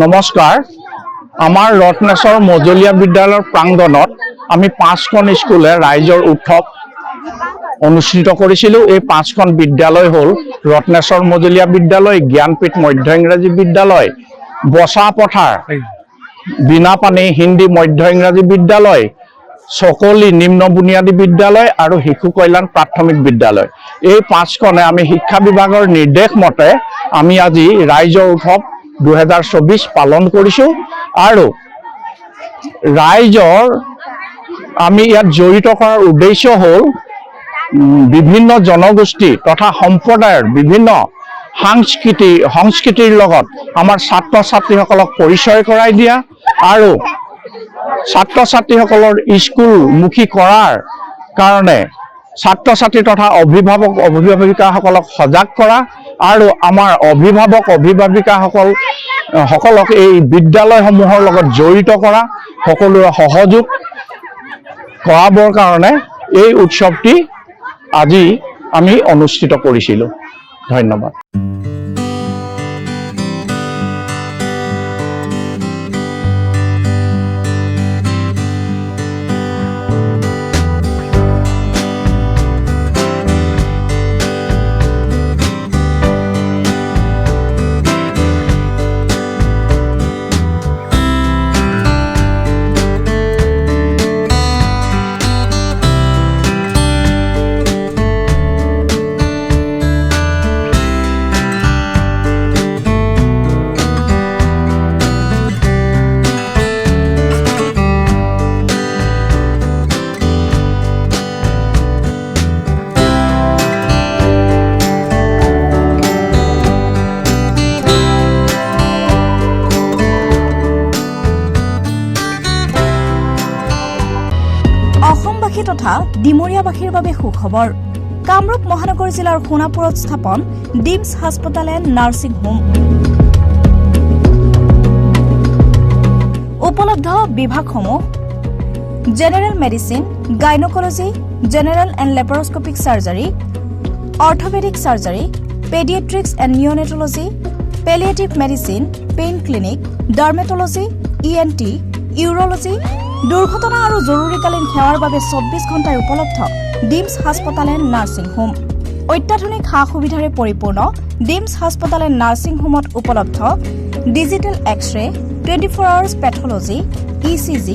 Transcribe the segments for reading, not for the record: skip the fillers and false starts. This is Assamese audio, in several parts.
নমস্কাৰ। আমাৰ ৰত্নেশ্বৰ মজলীয়া বিদ্যালয়ৰ প্ৰাংগণত আমি 5খন স্কুলে ৰাইজৰ উৎসৱ অনুষ্ঠিত কৰিছিলোঁ। এই 5খন বিদ্যালয় হ'ল ৰত্নেশ্বৰ মজলীয়া বিদ্যালয়, জ্ঞানপীঠ মধ্য ইংৰাজী বিদ্যালয়, বচাপথাৰ বিনাপানী হিন্দী মধ্য ইংৰাজী বিদ্যালয়, চকলি নিম্ন বুনিয়াদী বিদ্যালয় আৰু শিশু কল্যাণ প্ৰাথমিক বিদ্যালয়। এই 5খনে আমি শিক্ষা বিভাগৰ নিৰ্দেশ মতে আমি আজি ৰাইজৰ উৎসৱ 2024 পালন কৰিছোঁ আৰু ৰাইজৰ আমি ইয়াত জড়িত কৰাৰ উদ্দেশ্য হ'ল বিভিন্ন জনগোষ্ঠী তথা সম্প্ৰদায়ৰ বিভিন্ন সংস্কৃতিৰ লগত আমাৰ ছাত্ৰ ছাত্ৰীসকলক পৰিচয় কৰাই দিয়া আৰু ছাত্ৰ ছাত্ৰীসকলৰ স্কুলমুখী কৰাৰ কাৰণে ছাত্ৰ ছাত্ৰী তথা অভিভাৱক অভিভাৱিকাসকলক সজাগ কৰা আৰু আমাৰ অভিভাৱক অভিভাৱিকাসকলক এই বিদ্যালয়সমূহৰ লগত জড়িত কৰা, সকলোৰে সহযোগ কৰাবৰ কাৰণে এই উৎসৱটি আজি আমি অনুষ্ঠিত কৰিছিলোঁ। ধন্যবাদ। অসমবাসী তথা ডিমৰীয়াবাসীৰ বাবে সুখবৰ। কামৰূপ মহানগৰ জিলাৰ সোণাপুৰত স্থাপন ডিমছ হাস্পতাল এণ্ড নাৰ্ছিং হোম। উপলব্ধ বিভাগসমূহ general medicine, gynaecology, general and laparoscopic surgery, orthopaedic surgery, paediatrics and neonatology, palliative medicine, pain clinic, dermatology, ENT, urology, দুৰ্ঘটনা আৰু জৰুৰীকালীন সেৱাৰ বাবে 24 ঘণ্টাই উপলব্ধ ডিমছ হাস্পতাল এণ্ড নাৰ্ছিং হোম। অত্যাধুনিক সা সুবিধাৰে পৰিপূৰ্ণ ডিমছ হাস্পতাল এণ্ড নাৰ্ছিং হোমত উপলব্ধ digital x-ray, 24 hours pathology, ECG,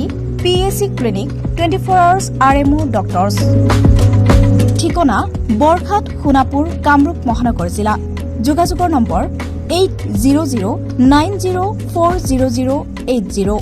PAC clinic, 24 hours RMO doctors. ঠিকনা বৰঘাট, সোণাপুৰ, কামৰূপ মহানগৰ জিলা। যোগাযোগৰ নম্বৰ 800904080।